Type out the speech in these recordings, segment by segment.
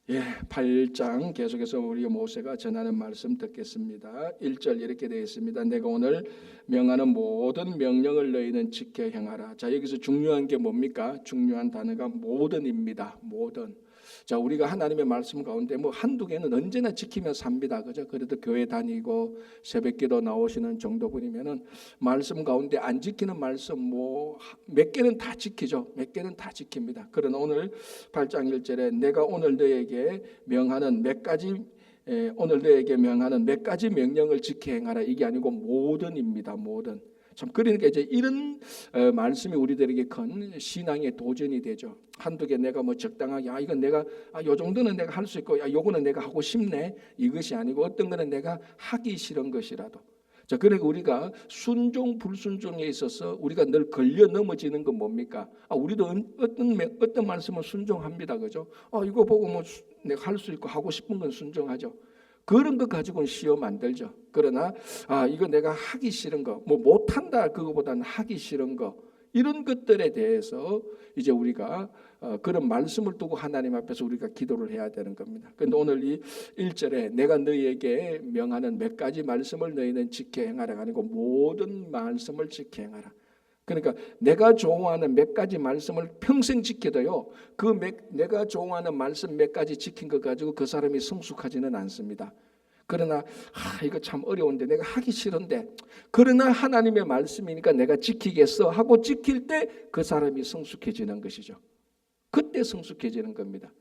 8장 계속해서 우리 모세가 전하는 말씀 듣겠습니다. 1절 이렇게 되어 있습니다. 내가 오늘 명하는 모든 명령을 너희는 지켜 행하라. 자, 여기서 중요한 게 뭡니까? 중요한 단어가 모든입니다. 모든. 자, 우리가 하나님의 말씀 가운데 한두 개는 언제나 지키며 삽니다. 그죠? 그래도 교회 다니고 새벽기도 나오시는 정도분이면은 말씀 가운데 안 지키는 말씀 몇 개는 다 지키죠. 몇 개는 다 지킵니다. 그러나 오늘 8장 1절에 내가 오늘 너에게 명하는 몇 가지 명령을 지켜 행하라. 이게 아니고 모든입니다. 모든. 참 그러니까 이제 이런 말씀이 우리들에게 큰 신앙의 도전이 되죠. 한두 개 내가 적당하게 이건 내가 요 정도는 내가 할 수 있고 요거는 내가 하고 싶네. 이것이 아니고 어떤 거는 내가 하기 싫은 것이라도. 자, 그러니까 우리가 순종 불순종에 있어서 우리가 늘 걸려 넘어지는 건 뭡니까? 우리도 어떤 말씀은 순종합니다. 그죠? 이거 보고 내가 할 수 있고 하고 싶은 건 순종하죠. 그런 것 가지고는 시험 안 들죠. 그러나 이거 내가 하기 싫은 거, 못한다 그거보다는 하기 싫은 거, 이런 것들에 대해서 이제 우리가 그런 말씀을 두고 하나님 앞에서 우리가 기도를 해야 되는 겁니다. 그런데 오늘 이 1절에 내가 너희에게 명하는 몇 가지 말씀을 너희는 지켜 행하라가 아니고 모든 말씀을 지켜 행하라. 그러니까 내가 좋아하는 몇 가지 말씀을 평생 지켜도요, 내가 좋아하는 말씀 몇 가지 지킨 것 가지고 그 사람이 성숙하지는 않습니다. 그러나 이거 참 어려운데 내가 하기 싫은데 그러나 하나님의 말씀이니까 내가 지키겠어 하고 지킬 때 그 사람이 성숙해지는 것이죠. 그때 성숙해지는 겁니다.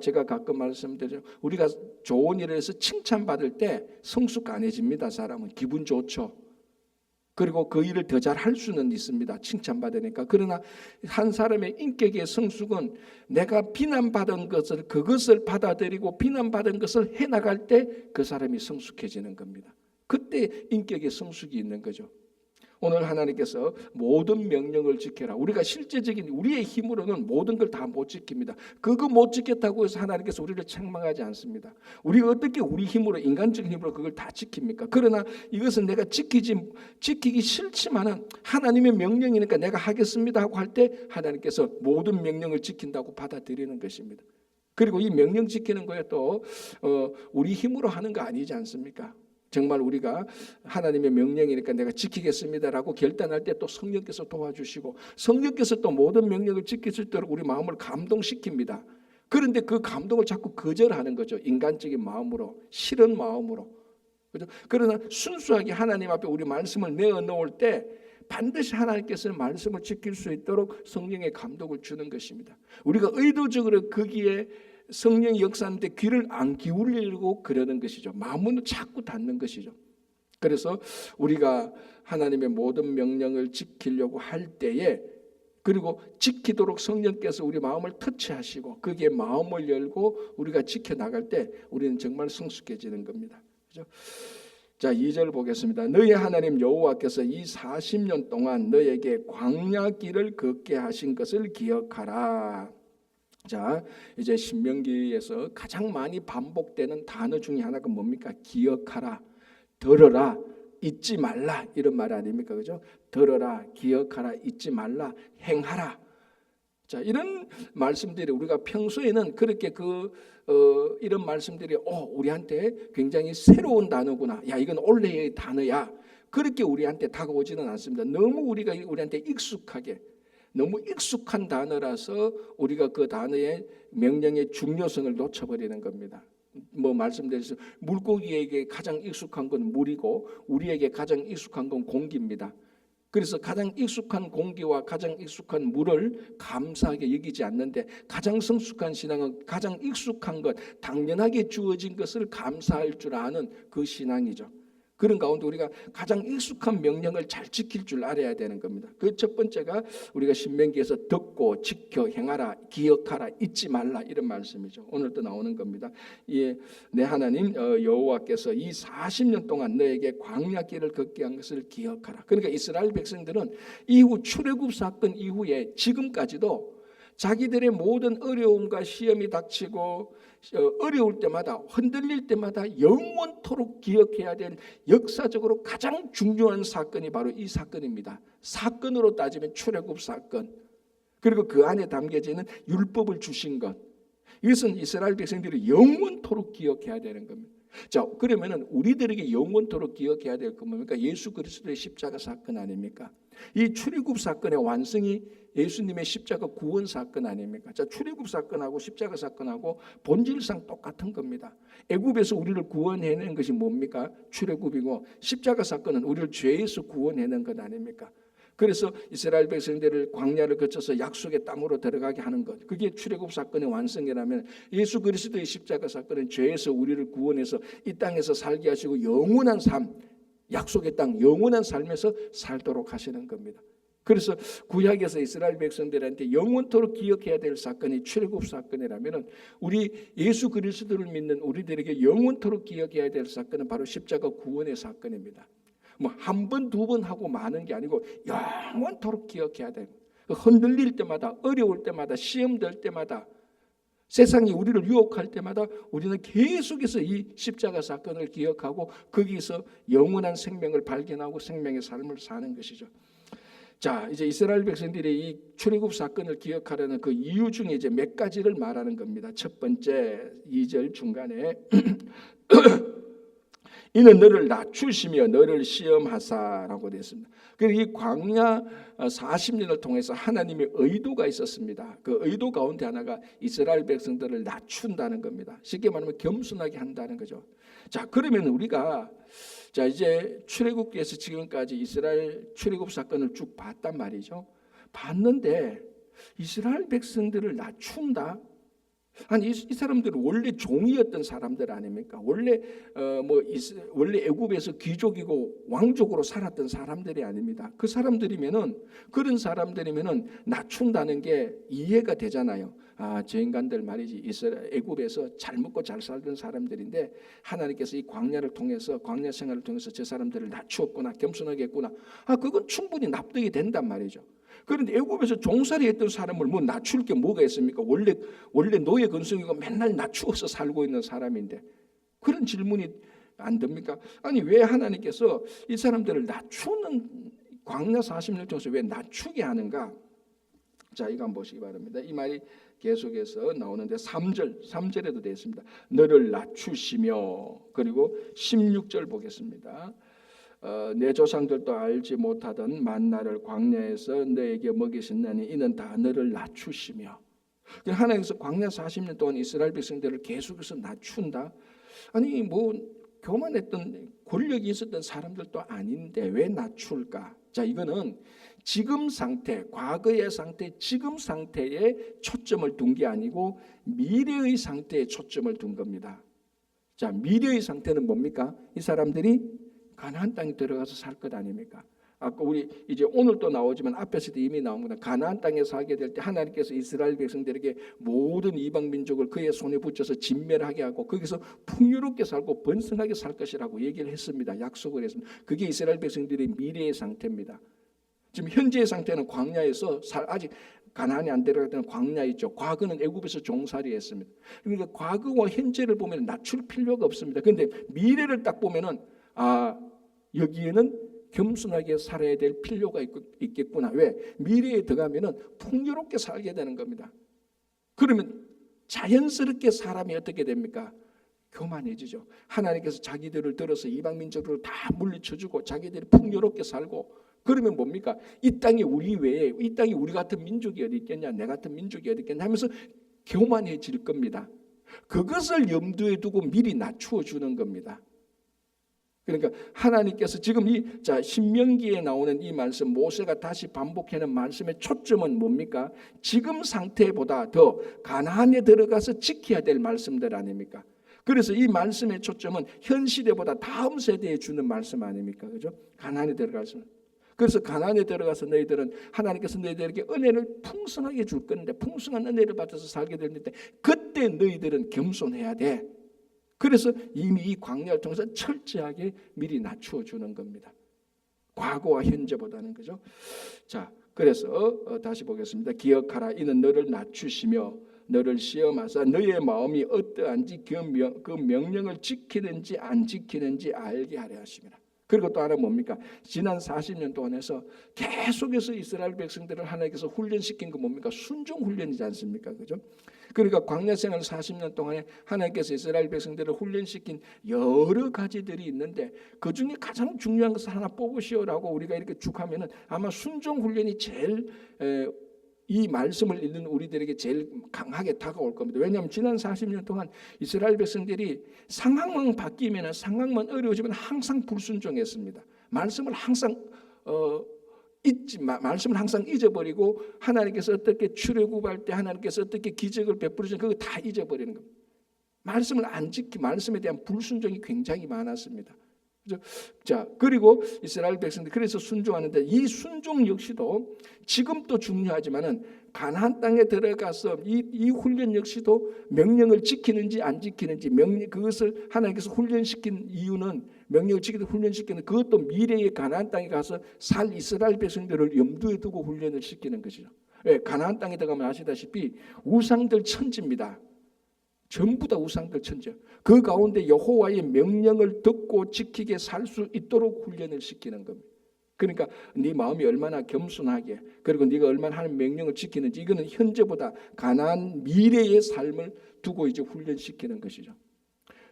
제가 가끔 말씀드리죠. 우리가 좋은 일을 해서 칭찬받을 때 성숙안해집니다. 사람은 기분 좋죠. 그리고 그 일을 더 잘 할 수는 있습니다. 칭찬받으니까. 그러나 한 사람의 인격의 성숙은 내가 비난받은 그것을 받아들이고 비난받은 것을 해나갈 때 그 사람이 성숙해지는 겁니다. 그때 인격의 성숙이 있는 거죠. 오늘 하나님께서 모든 명령을 지켜라. 우리가 실제적인 우리의 힘으로는 모든 걸 다 못 지킵니다. 그거 못 지켰다고 해서 하나님께서 우리를 책망하지 않습니다. 우리가 어떻게 우리 힘으로 인간적인 힘으로 그걸 다 지킵니까? 그러나 이것은 내가 지키기 싫지만은 하나님의 명령이니까 내가 하겠습니다 하고 할 때 하나님께서 모든 명령을 지킨다고 받아들이는 것입니다. 그리고 이 명령 지키는 거에 또 우리 힘으로 하는 거 아니지 않습니까? 정말 우리가 하나님의 명령이니까 내가 지키겠습니다라고 결단할 때 또 성령께서 도와주시고 성령께서 또 모든 명령을 지킬 수 있도록 우리 마음을 감동시킵니다. 그런데 그 감동을 자꾸 거절하는 거죠. 인간적인 마음으로, 싫은 마음으로. 그죠? 그러나 순수하게 하나님 앞에 우리 말씀을 내어놓을 때 반드시 하나님께서는 말씀을 지킬 수 있도록 성령의 감동을 주는 것입니다. 우리가 의도적으로 거기에 성령이 역사하는데 귀를 안 기울이려고 그러는 것이죠. 마음은 자꾸 닫는 것이죠. 그래서 우리가 하나님의 모든 명령을 지키려고 할 때에 그리고 지키도록 성령께서 우리 마음을 터치하시고 거기에 마음을 열고 우리가 지켜나갈 때 우리는 정말 성숙해지는 겁니다. 그렇죠? 자, 2절 보겠습니다. 너희 하나님 여호와께서 이 40년 동안 너에게 광야 길을 걷게 하신 것을 기억하라. 자, 이제 신명기에서 가장 많이 반복되는 단어 중에 하나가 뭡니까? 기억하라, 들어라, 잊지 말라, 이런 말 아닙니까? 그죠? 들어라, 기억하라, 잊지 말라, 행하라. 자, 이런 말씀들이 우리가 평소에는 그렇게 이런 말씀들이 우리한테 굉장히 새로운 단어구나. 야, 이건 원래의 단어야. 그렇게 우리한테 다가오지는 않습니다. 너무 우리한테 너무 익숙한 단어라서 우리가 그 단어의 명령의 중요성을 놓쳐버리는 겁니다. 말씀드려서 물고기에게 가장 익숙한 건 물이고 우리에게 가장 익숙한 건 공기입니다. 그래서 가장 익숙한 공기와 가장 익숙한 물을 감사하게 여기지 않는데 가장 성숙한 신앙은 가장 익숙한 것, 당연하게 주어진 것을 감사할 줄 아는 그 신앙이죠. 그런 가운데 우리가 가장 익숙한 명령을 잘 지킬 줄 알아야 되는 겁니다. 그 첫 번째가 우리가 신명기에서 듣고 지켜 행하라, 기억하라, 잊지 말라, 이런 말씀이죠. 오늘도 나오는 겁니다. 내 하나님 여호와께서 이 40년 동안 너에게 광야 길을 걷게 한 것을 기억하라. 그러니까 이스라엘 백성들은 이후 출애굽 사건 이후에 지금까지도 자기들의 모든 어려움과 시험이 닥치고 어려울 때마다 흔들릴 때마다 영원토록 기억해야 될 역사적으로 가장 중요한 사건이 바로 이 사건입니다. 사건으로 따지면 출애굽 사건, 그리고 그 안에 담겨지는 율법을 주신 것, 이것은 이스라엘 백성들이 영원토록 기억해야 되는 겁니다. 자, 그러면은 우리들에게 영원토록 기억해야 될 건 뭡니까? 예수 그리스도의 십자가 사건 아닙니까? 이 출애굽 사건의 완성이 예수님의 십자가 구원 사건 아닙니까? 자, 출애굽 사건하고 십자가 사건하고 본질상 똑같은 겁니다. 애굽에서 우리를 구원해낸 것이 뭡니까? 출애굽이고, 십자가 사건은 우리를 죄에서 구원해낸 것 아닙니까? 그래서 이스라엘 백성들을 광야를 거쳐서 약속의 땅으로 들어가게 하는 것, 그게 출애굽 사건의 완성이라면, 예수 그리스도의 십자가 사건은 죄에서 우리를 구원해서 이 땅에서 살게 하시고 영원한 삶, 약속의 땅, 영원한 삶에서 살도록 하시는 겁니다. 그래서 구약에서 이스라엘 백성들한테 영원토록 기억해야 될 사건이 출애굽 사건이라면, 우리 예수 그리스도를 믿는 우리들에게 영원토록 기억해야 될 사건은 바로 십자가 구원의 사건입니다. 뭐 한 번, 두 번 하고 마는 게 아니고 영원토록 기억해야 돼요. 흔들릴 때마다, 어려울 때마다, 시험 될 때마다, 세상이 우리를 유혹할 때마다 우리는 계속해서 이 십자가 사건을 기억하고 거기서 영원한 생명을 발견하고 생명의 삶을 사는 것이죠. 자, 이제 이스라엘 백성들이 이 출애굽 사건을 기억하려는 그 이유 중에 이제 몇 가지를 말하는 겁니다. 첫 번째, 2절 중간에 이는 너를 낮추시며 너를 시험하사라고 되어 있습니다. 그리고 이 광야 40년을 통해서 하나님의 의도가 있었습니다. 그 의도 가운데 하나가 이스라엘 백성들을 낮춘다는 겁니다. 쉽게 말하면 겸손하게 한다는 거죠. 자, 그러면 우리가 자 이제 출애굽기에서 지금까지 이스라엘 출애굽 사건을 쭉 봤단 말이죠. 봤는데 이스라엘 백성들을 낮춘다? 아니, 이 사람들은 원래 종이었던 사람들 아닙니까? 원래 원래 애굽에서 귀족이고 왕족으로 살았던 사람들이 아닙니다. 그 사람들이면은, 그런 사람들이면은 낮춘다는 게 이해가 되잖아요. 아, 저 인간들 말이지, 애굽에서 잘 먹고 잘 살던 사람들인데 하나님께서 이 광야를 통해서, 광야 생활을 통해서 저 사람들을 낮추었구나, 겸손하게 했구나. 아, 그건 충분히 납득이 된단 말이죠. 그런데 애굽에서 종살이 했던 사람을 뭐 낮출 게 뭐가 있습니까? 원래 노예 근성이고 맨날 낮추어서 살고 있는 사람인데 그런 질문이 안 됩니까? 아니, 왜 하나님께서 이 사람들을 낮추는, 광야 40년 동안에 왜 낮추게 하는가? 자, 이거 한번 보시기 바랍니다. 이 말이 계속해서 나오는데 3절에도 되어 있습니다. 너를 낮추시며, 그리고 16절 보겠습니다. 내 조상들도 알지 못하던 만나를 광야에서 너에게 먹이셨나니 이는 다 너를 낮추시며. 하나님께서 광야 40년 동안 이스라엘 백성들을 계속해서 낮춘다. 아니, 뭐 교만했던, 권력이 있었던 사람들도 아닌데 왜 낮출까? 자, 이거는 지금 상태, 과거의 상태, 지금 상태에 초점을 둔 게 아니고 미래의 상태에 초점을 둔 겁니다. 자, 미래의 상태는 뭡니까? 이 사람들이 가나안 땅에 들어가서 살 것 아닙니까? 아까 우리 이제 오늘 또 나오지만 앞에서도 이미 나온 거다. 가나안 땅에 살게 될 때 하나님께서 이스라엘 백성들에게 모든 이방 민족을 그의 손에 붙여서 진멸하게 하고 거기서 풍요롭게 살고 번성하게 살 것이라고 얘기를 했습니다. 약속을 했습니다. 그게 이스라엘 백성들의 미래의 상태입니다. 지금 현재의 상태는 광야에서 아직 가나안이 안 들어갔던 광야 있죠. 과거는 애굽에서 종살이했습니다. 그러니까 과거와 현재를 보면 낮출 필요가 없습니다. 그런데 미래를 딱 보면은 여기에는 겸손하게 살아야 될 필요가 있겠구나. 왜? 미래에 들어가면은 풍요롭게 살게 되는 겁니다. 그러면 자연스럽게 사람이 어떻게 됩니까? 교만해지죠. 하나님께서 자기들을 들어서 이방 민족을 다 물리쳐주고 자기들이 풍요롭게 살고, 그러면 뭡니까? 이 땅에 우리 외에, 이 땅에 우리 같은 민족이 어디 있겠냐, 내 같은 민족이 어디 있겠냐 하면서 교만해질 겁니다. 그것을 염두에 두고 미리 낮추어 주는 겁니다. 그러니까 하나님께서 지금 신명기에 나오는 이 말씀, 모세가 다시 반복하는 말씀의 초점은 뭡니까? 지금 상태보다 더 가나안에 들어가서 지켜야 될 말씀들 아닙니까? 그래서 이 말씀의 초점은 현 시대보다 다음 세대에 주는 말씀 아닙니까? 그죠? 가나안에 들어가서. 그래서 가나안에 들어가서 너희들은, 하나님께서 너희들에게 은혜를 풍성하게 줄 건데, 풍성한 은혜를 받아서 살게 되는데 그때 너희들은 겸손해야 돼. 그래서 이미 이 광야를 통해서 철저하게 미리 낮추어 주는 겁니다. 과거와 현재보다는. 그죠? 자, 그래서 다시 보겠습니다. 기억하라. 이는 너를 낮추시며 너를 시험하사 너의 마음이 어떠한지 그 명령을 지키는지 안 지키는지 알게 하려 하심이라. 그리고 또 하나 뭡니까? 지난 40년 동안에서 계속해서 이스라엘 백성들을 하나님께서 훈련시킨 거 뭡니까? 순종 훈련이지 않습니까? 그죠? 그러니까 광야 생활 40년 동안에 하나님께서 이스라엘 백성들을 훈련시킨 여러 가지들이 있는데 그중에 가장 중요한 것을 하나 뽑으시오라고 우리가 이렇게 쭉 하면은 아마 순종 훈련이 제일 이 말씀을 읽는 우리들에게 제일 강하게 다가올 겁니다. 왜냐하면 지난 40년 동안 이스라엘 백성들이 상황만 바뀌면 상황만 어려워지면 항상 불순종했습니다. 말씀을 항상 말씀을 항상 잊어버리고 하나님께서 어떻게 출애굽할 때 하나님께서 어떻게 기적을 베풀으시는 그거 다 잊어버리는 겁니다. 말씀을 안 지키 말씀에 대한 불순종이 굉장히 많았습니다. 자, 그리고 이스라엘 백성들 그래서 순종하는데 이 순종 역시도 지금도 중요하지만은 가나안 땅에 들어가서 이 훈련 역시도 명령을 지키는지 안 지키는지 그것을 하나님께서 훈련시킨 이유는 명령을 지키는 훈련시키는 그것도 미래의 가나안 땅에 가서 살 이스라엘 백성들을 염두에 두고 훈련을 시키는 것이죠. 왜? 가나안 땅에 들어가면 아시다시피 우상들 천지입니다. 전부 다 우상들 천지. 그 가운데 여호와의 명령을 듣고 지키게 살 수 있도록 훈련을 시키는 겁니다. 그러니까 네 마음이 얼마나 겸손하게 그리고 네가 얼마나 하는 명령을 지키는지 이거는 현재보다 가나안 미래의 삶을 두고 이제 훈련시키는 것이죠.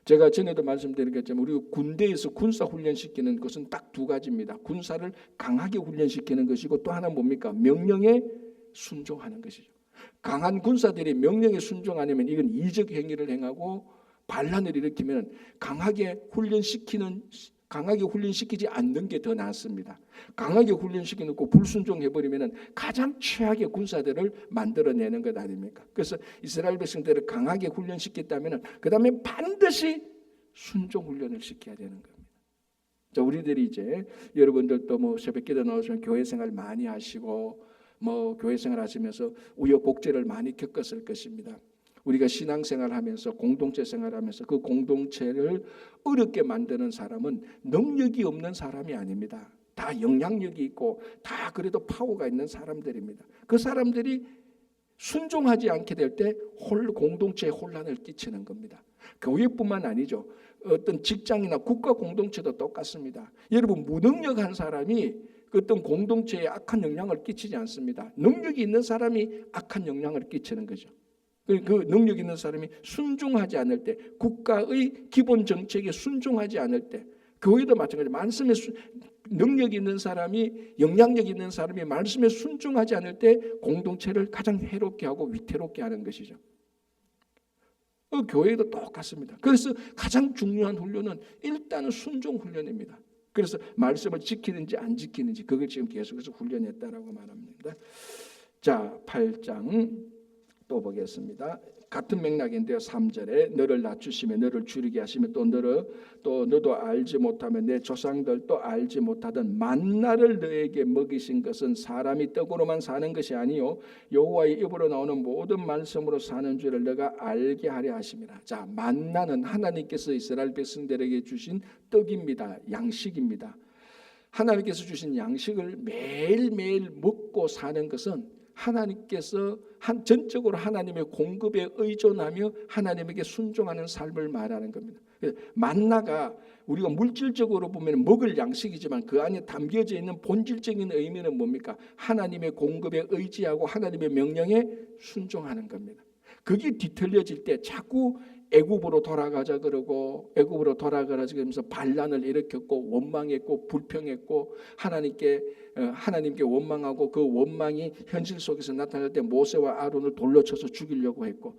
제가 전에도 말씀드렸겠지만 우리 군대에서 군사 훈련시키는 것은 딱 두 가지입니다. 군사를 강하게 훈련시키는 것이고 또 하나 뭡니까? 명령에 순종하는 것이죠. 강한 군사들이 명령에 순종 안 하면 이건 이적 행위를 행하고 반란을 일으키면 강하게 훈련시키지 않는 게 더 낫습니다. 강하게 훈련시켜놓고 불순종해버리면 가장 최악의 군사들을 만들어내는 것 아닙니까? 그래서 이스라엘 백성들을 강하게 훈련시켰다면 그 다음에 반드시 순종 훈련을 시켜야 되는 겁니다. 자, 우리들이 이제 여러분들도 뭐 새벽기도 나오시면 교회 생활 많이 하시고 뭐 교회 생활 하시면서 우여곡절을 많이 겪었을 것입니다. 우리가 신앙생활하면서 공동체 생활하면서 그 공동체를 어렵게 만드는 사람은 능력이 없는 사람이 아닙니다. 다 영향력이 있고 다 그래도 파워가 있는 사람들입니다. 그 사람들이 순종하지 않게 될 때 공동체에 혼란을 끼치는 겁니다. 교회뿐만 아니죠. 어떤 직장이나 국가 공동체도 똑같습니다. 여러분 무능력한 사람이 어떤 공동체에 악한 영향을 끼치지 않습니다. 능력이 있는 사람이 악한 영향을 끼치는 거죠. 그 능력 있는 사람이 순종하지 않을 때 국가의 기본 정책에 순종하지 않을 때 교회도 마찬가지 말씀에 능력 있는 사람이 영향력 있는 사람이 말씀에 순종하지 않을 때 공동체를 가장 해롭게 하고 위태롭게 하는 것이죠. 교회도 똑같습니다. 그래서 가장 중요한 훈련은 일단은 순종 훈련입니다. 그래서 말씀을 지키는지 안 지키는지 그걸 지금 계속해서 훈련했다라고 말합니다. 자, 8장 또 보겠습니다. 같은 맥락인데요. 3절에 너를 낮추시며 너를 줄이게 하시며 또 너도 알지 못하면 내 조상들도 알지 못하던 만나를 너에게 먹이신 것은 사람이 떡으로만 사는 것이 아니요 여호와의 입으로 나오는 모든 말씀으로 사는 줄을 너가 알게 하려 하심이라. 자, 만나는 하나님께서 이스라엘 백성들에게 주신 떡입니다. 양식입니다. 하나님께서 주신 양식을 매일매일 먹고 사는 것은 하나님께서 전적으로 하나님의 공급에 의존하며 하나님에게 순종하는 삶을 말하는 겁니다. 만나가 우리가 물질적으로 보면 먹을 양식이지만 그 안에 담겨져 있는 본질적인 의미는 뭡니까? 하나님의 공급에 의지하고 하나님의 명령에 순종하는 겁니다. 그게 뒤틀려질 때 자꾸 애굽으로 돌아가자 그러고 애굽으로 돌아가자 그러면서 반란을 일으켰고 원망했고 불평했고 하나님께 원망하고 그 원망이 현실 속에서 나타날 때 모세와 아론을 돌로 쳐서 죽이려고 했고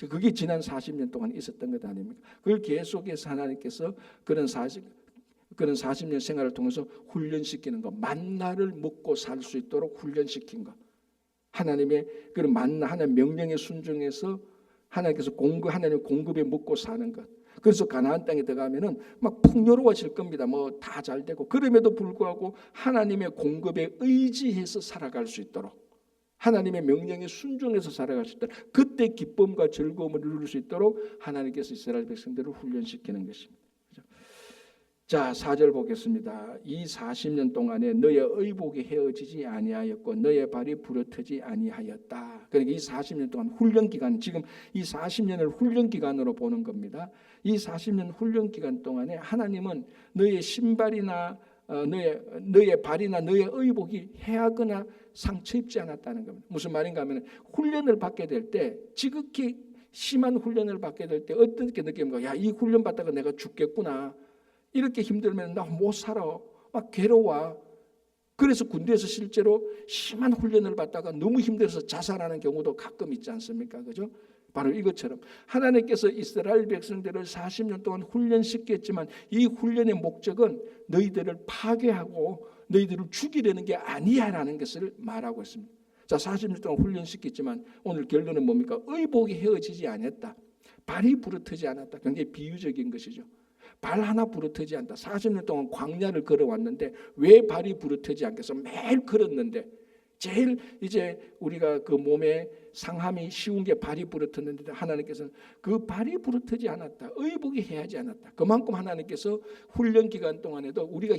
그게 지난 40년 동안 있었던 것 아닙니까? 그걸 계속해서 하나님께서 그런 40년 생활을 통해서 훈련시키는 것, 만나를 먹고 살 수 있도록 훈련시킨 것, 하나님의 그런 만나 하나님 명령에 순종해서 하나님께서 하나님 공급에 먹고 사는 것. 그래서 가나안 땅에 들어가면은 막 풍요로워질 겁니다. 뭐 다 잘 되고 그럼에도 불구하고 하나님의 공급에 의지해서 살아갈 수 있도록 하나님의 명령에 순종해서 살아갈 수 있도록 그때 기쁨과 즐거움을 누릴 수 있도록 하나님께서 이스라엘 백성들을 훈련시키는 것입니다. 자, 4절 보겠습니다. 이 40년 동안에 너의 의복이 헤어지지 아니하였고 너의 발이 부러뜨지 아니하였다. 그러니까 이 40년 동안 훈련 기간, 지금 이 40년을 훈련 기간으로 보는 겁니다. 이 40년 훈련 기간 동안에 하나님은 너의 신발이나 너의 발이나 너의 의복이 해하거나 상처 입지 않았다는 겁니다. 무슨 말인가 하면 훈련을 받게 될 때 지극히 심한 훈련을 받게 될 때 어떻게 느낍니까? 야, 이 훈련 받다가 내가 죽겠구나. 이렇게 힘들면 나 못 살아. 막 괴로워. 그래서 군대에서 실제로 심한 훈련을 받다가 너무 힘들어서 자살하는 경우도 가끔 있지 않습니까? 그죠? 바로 이것처럼 하나님께서 이스라엘 백성들을 40년 동안 훈련시켰지만 이 훈련의 목적은 너희들을 파괴하고 너희들을 죽이려는 게 아니야라는 것을 말하고 있습니다. 자, 40년 동안 훈련시켰지만 오늘 결론은 뭡니까? 의복이 헤어지지 않았다. 발이 부르트지 않았다. 굉장히 비유적인 것이죠. 발 하나 부르트지 않다. 40년 동안 광야를 걸어왔는데 왜 발이 부르트지 않겠어? 매일 걸었는데 제일 이제 우리가 그 몸에 상함이 쉬운 게 발이 부르트는데 하나님께서는 그 발이 부르트지 않았다. 의복이 해하지 않았다. 그만큼 하나님께서 훈련 기간 동안에도 우리가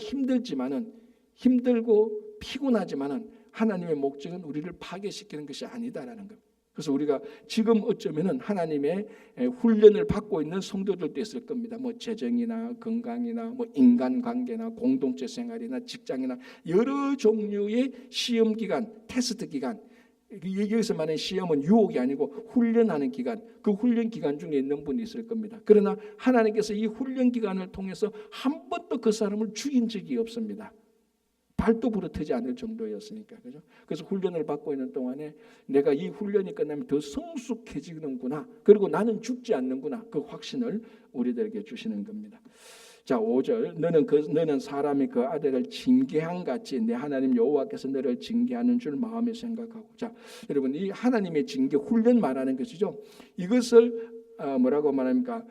힘들고 피곤하지만은 하나님의 목적은 우리를 파괴시키는 것이 아니다라는 것. 그래서 우리가 지금 어쩌면은 하나님의 훈련을 받고 있는 성도들도 있을 겁니다. 뭐 재정이나 건강이나 뭐 인간관계나 공동체 생활이나 직장이나 여러 종류의 시험 기간, 테스트 기간. 여기서 말하는 시험은 유혹이 아니고 훈련하는 기간, 그 훈련 기간 중에 있는 분이 있을 겁니다. 그러나 하나님께서 이 훈련 기간을 통해서 한 번도 그 사람을 죽인 적이 없습니다. 발도 부러뜨지 않을 정도였으니까. 그죠? 그래서 훈련을 받고 있는 동안에 내가 이 훈련이 끝나면 더 성숙해지는구나. 그리고 나는 죽지 않는구나. 그 확신을 우리들에게 주시는 겁니다. 자, 5절. 너는 사람이 그 아들을 징계한 같이 내 하나님 여호와께서 너를 징계하는 줄 마음에 생각하고. 자, 여러분 이 하나님의 징계 훈련 말하는 것이죠. 이것을 뭐라고 말합니까?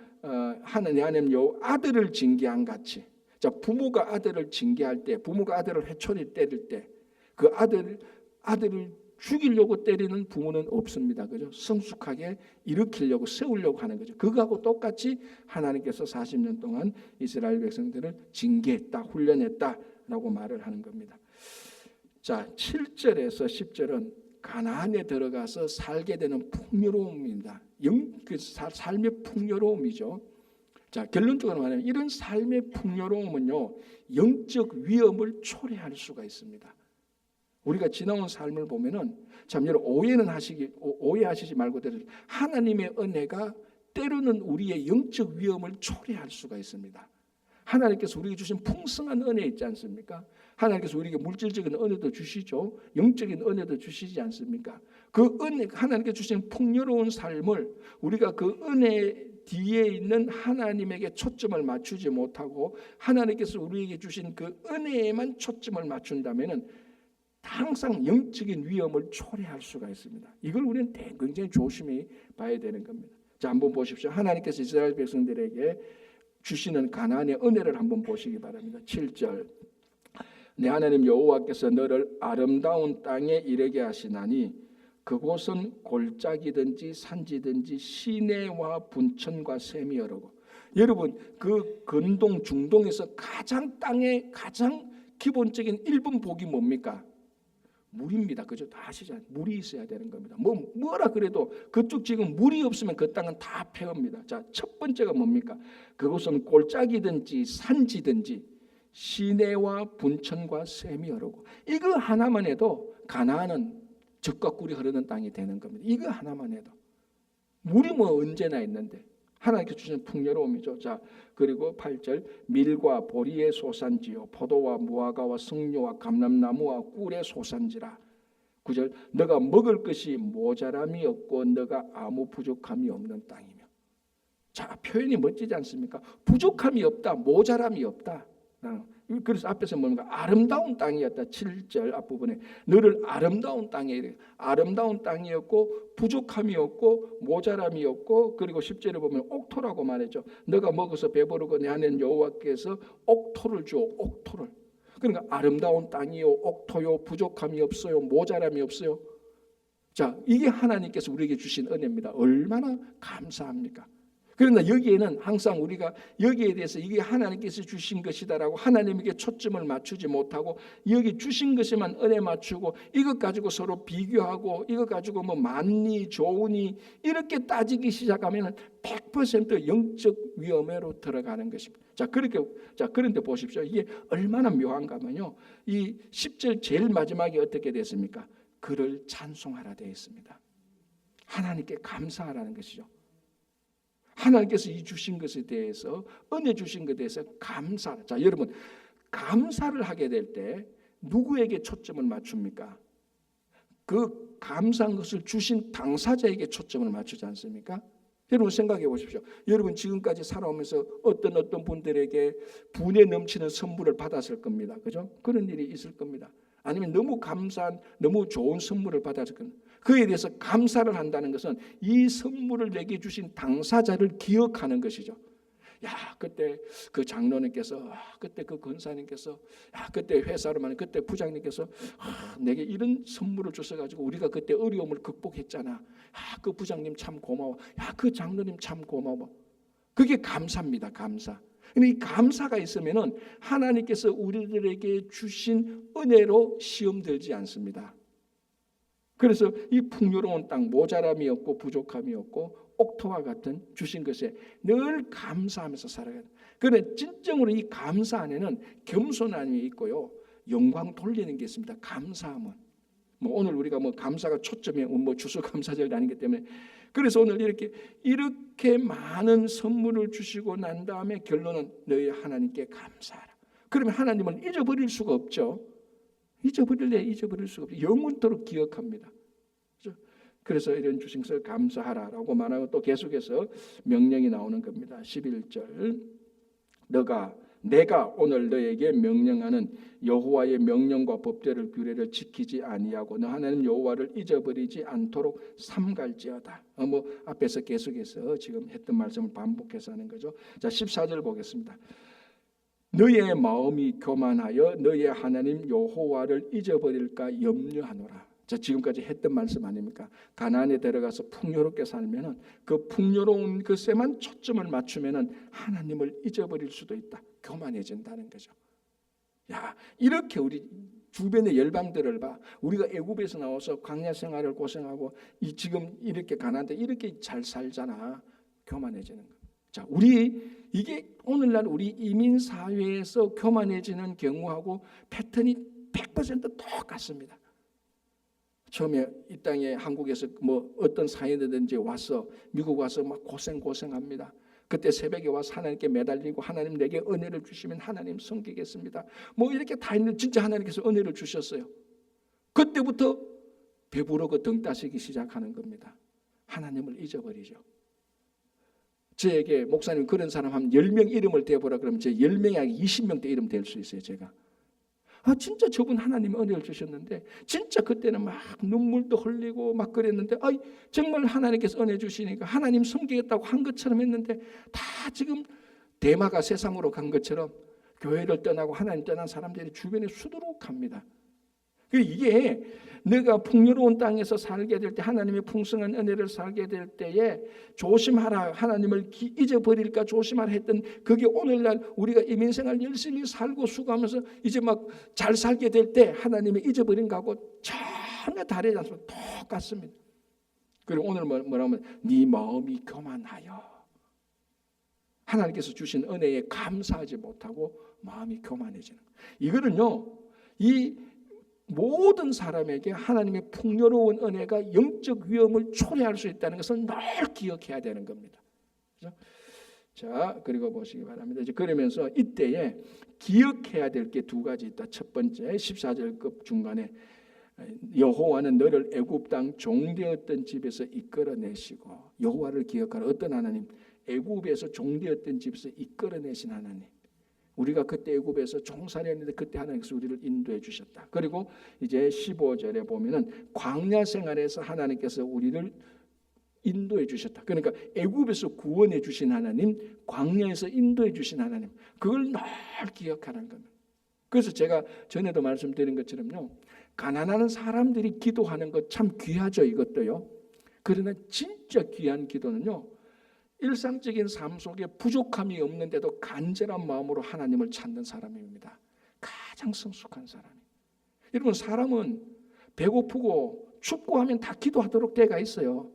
하나님 아들을 징계한 같이. 자, 부모가 아들을 징계할 때, 부모가 아들을 회초리 때릴 때, 그 아들을 죽이려고 때리는 부모는 없습니다. 그죠? 성숙하게 일으키려고 세우려고 하는 거죠. 그거하고 똑같이 하나님께서 40년 동안 이스라엘 백성들을 징계했다, 훈련했다라고 말을 하는 겁니다. 자, 7절에서 10절은 가나안에 들어가서 살게 되는 풍요로움입니다. 삶의 풍요로움이죠. 자, 결론적으로 말하면 이런 삶의 풍요로움은요, 영적 위험을 초래할 수가 있습니다. 우리가 지나온 삶을 보면은 참 여러분 오해하시지 말고 들으세요. 하나님의 은혜가 때로는 우리의 영적 위험을 초래할 수가 있습니다. 하나님께서 우리에게 주신 풍성한 은혜 있지 않습니까? 하나님께서 우리에게 물질적인 은혜도 주시죠. 영적인 은혜도 주시지 않습니까? 그 은혜, 하나님께 주신 풍요로운 삶을 우리가 그 은혜 뒤에 있는 하나님에게 초점을 맞추지 못하고 하나님께서 우리에게 주신 그 은혜에만 초점을 맞춘다면은 항상 영적인 위험을 초래할 수가 있습니다. 이걸 우리는 굉장히 조심히 봐야 되는 겁니다. 자, 한번 보십시오. 하나님께서 이스라엘 백성들에게 주시는 가나안의 은혜를 한번 보시기 바랍니다. 7절. 내 하나님 여호와께서 너를 아름다운 땅에 이르게 하시나니 그곳은 골짜기든지 산지든지 시내와 분천과 샘이 여러고. 여러분 그 근동 중동에서 땅의 가장 기본적인 1번 복이 뭡니까? 물입니다. 그죠? 다 아시잖아요. 물이 있어야 되는 겁니다. 뭐라 그래도 그쪽 지금 물이 없으면 그 땅은 다 폐허입니다. 자, 첫 번째가 뭡니까? 그곳은 골짜기든지 산지든지 시내와 분천과 샘이 여러고. 이거 하나만 해도 가나안은 젖과 꿀이 흐르는 땅이 되는 겁니다. 이거 하나만 해도 물이 언제나 있는데 하나님께서 주신 풍요로움이죠. 자, 그리고 8절 밀과 보리의 소산지요 포도와 무화과와 석류와 감람나무와 꿀의 소산지라. 9절 너가 먹을 것이 모자람이 없고 너가 아무 부족함이 없는 땅이며. 자, 표현이 멋지지 않습니까? 부족함이 없다, 모자람이 없다. 그래서 앞에서 뭡니까? 아름다운 땅이었다. 7절 앞부분에 너를 아름다운 땅이었고 부족함이 없고 모자람이 없고, 그리고 10절에 보면 옥토라고 말했죠. 너가 먹어서 배부르고 내 하나님 여호와께서 옥토를 주어. 옥토를. 그러니까 아름다운 땅이요 옥토요 부족함이 없어요 모자람이 없어요. 자, 이게 하나님께서 우리에게 주신 은혜입니다. 얼마나 감사합니까? 그러나 여기에는 항상 우리가 여기에 대해서 이게 하나님께서 주신 것이다라고 하나님에게 초점을 맞추지 못하고 여기 주신 것에만 은혜 맞추고 이것 가지고 서로 비교하고 이것 가지고 뭐 많니 좋으니 이렇게 따지기 시작하면 100% 영적 위험으로 들어가는 것입니다. 그런데 보십시오. 이게 얼마나 묘한가 하면요. 이 10절 제일 마지막에 어떻게 됐습니까? 그를 찬송하라 되어 있습니다. 하나님께 감사하라는 것이죠. 하나님께서 이 주신 것에 대해서, 은혜 주신 것에 대해서 감사. 자, 여러분, 감사를 하게 될 때 누구에게 초점을 맞춥니까? 그 감사한 것을 주신 당사자에게 초점을 맞추지 않습니까? 여러분 생각해 보십시오. 여러분 지금까지 살아오면서 어떤 분들에게 분에 넘치는 선물을 받았을 겁니다. 그죠? 그런 일이 있을 겁니다. 아니면 너무 감사한, 너무 좋은 선물을 받았을 겁니다. 그에 대해서 감사를 한다는 것은 이 선물을 내게 주신 당사자를 기억하는 것이죠. 야, 그때 그 장로님께서, 그때 그 권사님께서, 야, 그때 회사로만, 그때 부장님께서 내게 이런 선물을 주셔가지고 우리가 그때 어려움을 극복했잖아. 야, 그 부장님 참 고마워. 야, 그 장로님 참 고마워. 그게 감사입니다. 감사. 근데 이 감사가 있으면은 하나님께서 우리들에게 주신 은혜로 시험 들지 않습니다. 그래서 이 풍요로운 땅, 모자람이 없고 부족함이 없고 옥토와 같은 주신 것에 늘 감사하면서 살아가는. 그런데 진정으로 이 감사 안에는 겸손함이 있고요, 영광 돌리는 게 있습니다. 감사함은 오늘 우리가 감사가 초점이 추수감사절이 아니기 때문에, 그래서 오늘 이렇게 많은 선물을 주시고 난 다음에 결론은 너희 하나님께 감사하라. 그러면 하나님을 잊어버릴 수가 없죠. 잊어버릴 수가 없죠. 영원토록 기억합니다. 그래서 이런 주신 것을 감사하라라고 말하고 또 계속해서 명령이 나오는 겁니다. 11절, 내가 오늘 너에게 명령하는 여호와의 명령과 법대를 규례를 지키지 아니하고 너 하나님 여호와를 잊어버리지 않도록 삼갈지어다. 앞에서 계속해서 지금 했던 말씀을 반복해서 하는 거죠. 자, 14절 보겠습니다. 너의 마음이 교만하여 너의 하나님 여호와를 잊어버릴까 염려하노라. 자, 지금까지 했던 말씀 아닙니까? 가나안에 들어가서 풍요롭게 살면은 그 풍요로운 것에만 초점을 맞추면은 하나님을 잊어버릴 수도 있다. 교만해진다는 거죠. 야, 이렇게 우리 주변의 열방들을 봐. 우리가 애굽에서 나와서 광야 생활을 고생하고 지금 이렇게 가난한데 이렇게 잘 살잖아. 교만해지는 거. 자, 이게 오늘날 우리 이민 사회에서 교만해지는 경우하고 패턴이 100% 똑같습니다. 처음에 이 땅에 한국에서 어떤 사회든지 와서 미국 와서 막 고생합니다. 그때 새벽에 와서 하나님께 매달리고 하나님 내게 은혜를 주시면 하나님 섬기겠습니다. 이렇게 다 있는 진짜 하나님께서 은혜를 주셨어요. 그때부터 배부르고 등 따시기 시작하는 겁니다. 하나님을 잊어버리죠. 저에게 목사님 그런 사람 한 10명 이름을 대보라 그러면 제 10명이 아니라 20명대 이름 될 수 있어요. 제가. 진짜 저분 하나님의 은혜를 주셨는데 진짜 그때는 막 눈물도 흘리고 막 그랬는데 정말 하나님께서 은혜 주시니까 하나님 섬기겠다고 한 것처럼 했는데 다 지금 대마가 세상으로 간 것처럼 교회를 떠나고 하나님 떠난 사람들이 주변에 수두룩합니다. 이게 내가 풍요로운 땅에서 살게 될 때 하나님의 풍성한 은혜를 살게 될 때에 조심하라, 하나님을 잊어버릴까 조심하라 했던 그게 오늘날 우리가 이민생활 열심히 살고 수고하면서 이제 막 잘 살게 될 때 하나님의 잊어버린 거하고 전혀 다르지 않습니다. 똑같습니다. 그리고 오늘 뭐라면 네 마음이 교만하여 하나님께서 주신 은혜에 감사하지 못하고 마음이 교만해지는 거예요. 이거는요, 이 모든 사람에게 하나님의 풍요로운 은혜가 영적 위험을 초래할 수 있다는 것을 늘 기억해야 되는 겁니다. 그렇죠? 자, 그리고 보시기 바랍니다. 이제 그러면서 이때에 기억해야 될 게 두 가지 있다. 첫 번째 14절 중간에 여호와는 너를 애굽 땅 종되었던 집에서 이끌어내시고, 여호와를 기억하라. 어떤 하나님? 애굽에서 종되었던 집에서 이끌어내신 하나님. 우리가 그때 애굽에서 종살이했는데 그때 하나님께서 우리를 인도해 주셨다. 그리고 이제 15절에 보면은 광야 생활에서 하나님께서 우리를 인도해 주셨다. 그러니까 애굽에서 구원해 주신 하나님, 광야에서 인도해 주신 하나님, 그걸 늘 기억하는 겁니다. 그래서 제가 전에도 말씀드린 것처럼요, 가난한 사람들이 기도하는 것 참 귀하죠. 이것도요. 그러나 진짜 귀한 기도는요, 일상적인 삶 속에 부족함이 없는데도 간절한 마음으로 하나님을 찾는 사람입니다. 가장 성숙한 사람이. 여러분, 사람은 배고프고 춥고 하면 다 기도하도록 때가 있어요.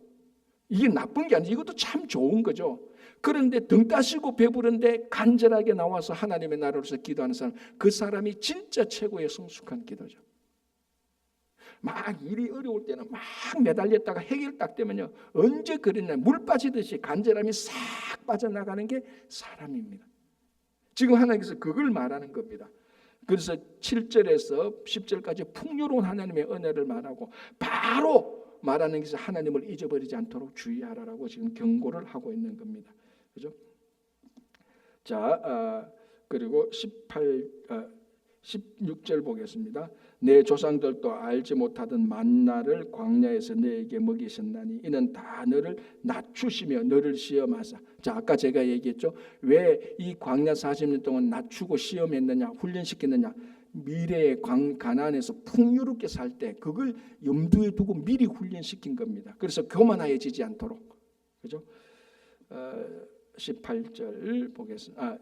이게 나쁜 게 아니지, 이것도 참 좋은 거죠. 그런데 등 따시고 배부른데 간절하게 나와서 하나님의 나라로서 기도하는 사람, 그 사람이 진짜 최고의 성숙한 기도죠. 막 일이 어려울 때는 막 매달렸다가 해결 딱 되면요, 언제 그랬냐, 물 빠지듯이 간절함이 싹 빠져나가는 게 사람입니다. 지금 하나님께서 그걸 말하는 겁니다. 그래서 7절에서 10절까지 풍요로운 하나님의 은혜를 말하고 바로 말하는 것이 하나님을 잊어버리지 않도록 주의하라라고 지금 경고를 하고 있는 겁니다. 그죠? 자, 그리고 16절 보겠습니다. 내 조상들도 알지 못하던 만나를 광야에서 너에게 먹이셨나니 이는 다 너를 낮추시며 너를 시험하사. 자, 아까 제가 얘기했죠. 왜 이 광야 40년 동안 낮추고 시험했느냐, 훈련시켰느냐. 미래의 가나안에서 풍요롭게 살 때 그걸 염두에 두고 미리 훈련시킨 겁니다. 그래서 교만해지지 않도록. 그죠? 18절 보겠습니다.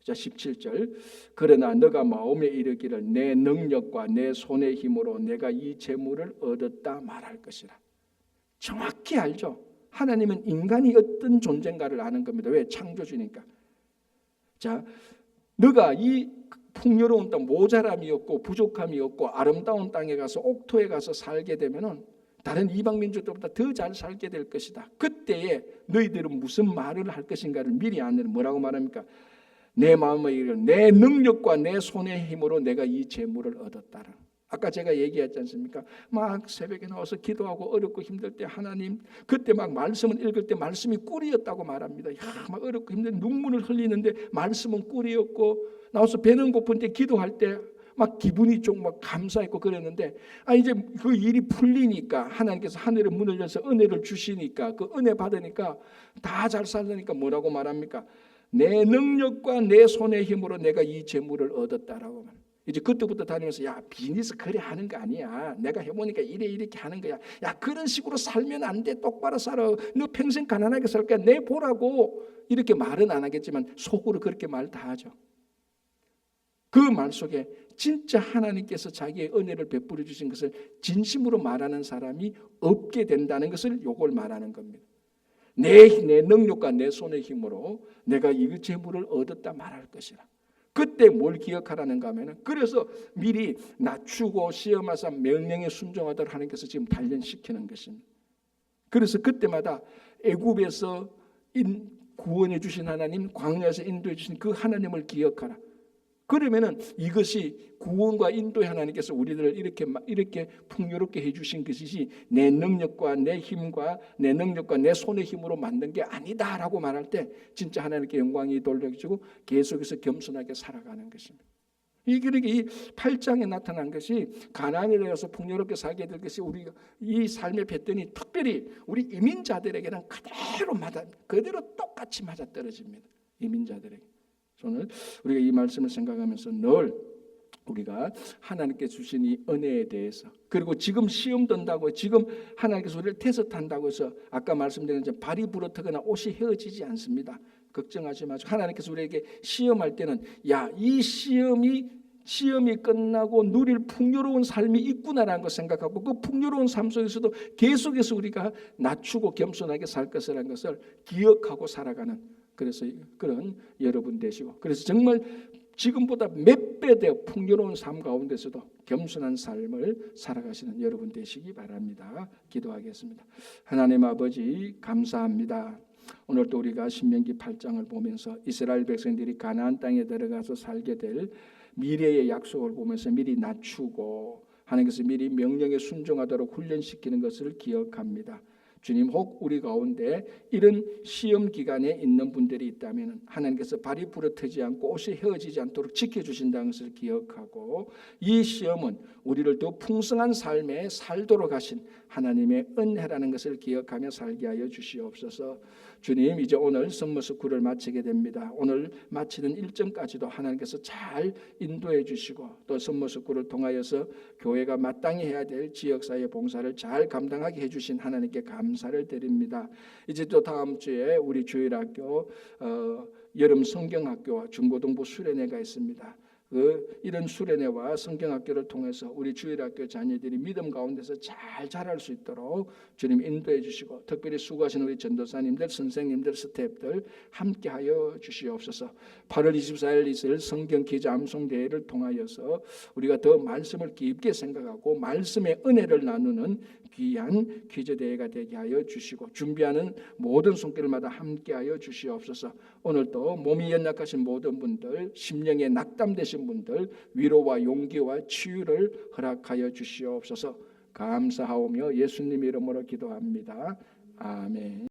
자, 17절. 그러나 너가 마음에 이르기를 내 능력과 내 손의 힘으로 내가 이 재물을 얻었다 말할 것이라. 정확히 알죠. 하나님은 인간이 어떤 존재인가를 아는 겁니다. 왜? 창조주니까. 자, 너가 이 풍요로운 땅, 모자람이 없고 부족함이 없고 아름다운 땅에 가서 옥토에 가서 살게 되면은 다른 이방 민족들보다 더 잘 살게 될 것이다. 그때에 너희들은 무슨 말을 할 것인가를 미리 아는. 뭐라고 말합니까? 내 마음의 일을 내 능력과 내 손의 힘으로 내가 이 재물을 얻었다라. 아까 제가 얘기했지 않습니까? 막 새벽에 나와서 기도하고 어렵고 힘들 때 하나님, 그때 막 말씀을 읽을 때 말씀이 꿀이었다고 말합니다. 막 어렵고 힘든 눈물을 흘리는데 말씀은 꿀이었고, 나와서 배는 고픈 때 기도할 때 막 기분이 좀 막 감사했고 그랬는데, 이제 그 일이 풀리니까 하나님께서 하늘의 문을 열어서 은혜를 주시니까, 그 은혜 받으니까 다 잘 살려니까 뭐라고 말합니까? 내 능력과 내 손의 힘으로 내가 이 재물을 얻었다라고 말. 이제 그때부터 다니면서 야, 비즈니스 그래 하는 거 아니야. 내가 해보니까 이렇게 하는 거야. 야, 그런 식으로 살면 안 돼. 똑바로 살아. 너 평생 가난하게 살 거야. 내 보라고. 이렇게 말은 안 하겠지만 속으로 그렇게 말 다 하죠. 그 말 속에 진짜 하나님께서 자기의 은혜를 베풀어 주신 것을 진심으로 말하는 사람이 없게 된다는 것을 요걸 말하는 겁니다. 내 능력과 내 손의 힘으로 내가 이 재물을 얻었다 말할 것이라. 그때 뭘 기억하라는가 하면은, 그래서 미리 낮추고 시험하사 명령에 순종하도록 하나님께서 지금 단련시키는 것입니다. 그래서 그때마다 애굽에서 구원해 주신 하나님, 광야에서 인도해 주신 그 하나님을 기억하라. 그러면은 이것이 구원과 인도의 하나님께서 우리들을 이렇게 풍요롭게 해주신 것이지 내 능력과 내 힘과 내 능력과 내 손의 힘으로 만든 게 아니다라고 말할 때 진짜 하나님께 영광이 돌려지고 계속해서 겸손하게 살아가는 것입니다. 이 8장에 나타난 것이 가나안에 가서 풍요롭게 살게 될 것이 우리가 이 삶의 뱃더니 특별히 우리 이민자들에게는 그대로 똑같이 맞아떨어집니다. 이민자들에게. 오늘 우리가 이 말씀을 생각하면서 늘 우리가 하나님께 주신 이 은혜에 대해서, 그리고 지금 시험 든다고, 지금 하나님께서 우리를 테스트한다고 해서 아까 말씀드린 발이 부러뜨거나 옷이 헤어지지 않습니다. 걱정하지 마시고 하나님께서 우리에게 시험할 때는 이 시험이 끝나고 누릴 풍요로운 삶이 있구나라는 걸 생각하고 그 풍요로운 삶 속에서도 계속해서 우리가 낮추고 겸손하게 살 것이라는 것을 기억하고 살아가는, 그래서 그런 여러분 되시고, 그래서 정말 지금보다 몇 배 더 풍요로운 삶 가운데서도 겸손한 삶을 살아가시는 여러분 되시기 바랍니다. 기도하겠습니다. 하나님 아버지 감사합니다. 오늘도 우리가 신명기 8장을 보면서 이스라엘 백성들이 가나안 땅에 들어가서 살게 될 미래의 약속을 보면서 미리 낮추고 하나님께서 미리 명령에 순종하도록 훈련시키는 것을 기억합니다. 주님, 혹 우리 가운데 이런 시험 기간에 있는 분들이 있다면 하나님께서 발이 부러뜨지 않고 옷이 헤어지지 않도록 지켜주신다는 것을 기억하고, 이 시험은 우리를 더 풍성한 삶에 살도록 하신 하나님의 은혜라는 것을 기억하며 살게 하여 주시옵소서. 주님, 이제 오늘 선머스쿨을 마치게 됩니다. 오늘 마치는 일정까지도 하나님께서 잘 인도해 주시고 또 선머스쿨을 통하여서 교회가 마땅히 해야 될 지역사회 봉사를 잘 감당하게 해주신 하나님께 감사를 드립니다. 이제 또 다음 주에 우리 주일학교 여름 성경학교와 중고등부 수련회가 있습니다. 이런 수련회와 성경학교를 통해서 우리 주일학교 자녀들이 믿음 가운데서 잘 자랄 수 있도록 주님 인도해 주시고, 특별히 수고하신 우리 전도사님들, 선생님들, 스태프들 함께하여 주시옵소서. 8월 24일 있을 성경 기자 암송 대회를 통하여서 우리가 더 말씀을 깊게 생각하고 말씀의 은혜를 나누는 귀한 퀴즈 대회가 되게 하여 주시고, 준비하는 모든 손길마다 함께하여 주시옵소서. 오늘도 몸이 연약하신 모든 분들, 심령에 낙담되신 분들 위로와 용기와 치유를 허락하여 주시옵소서. 감사하오며 예수님 이름으로 기도합니다. 아멘.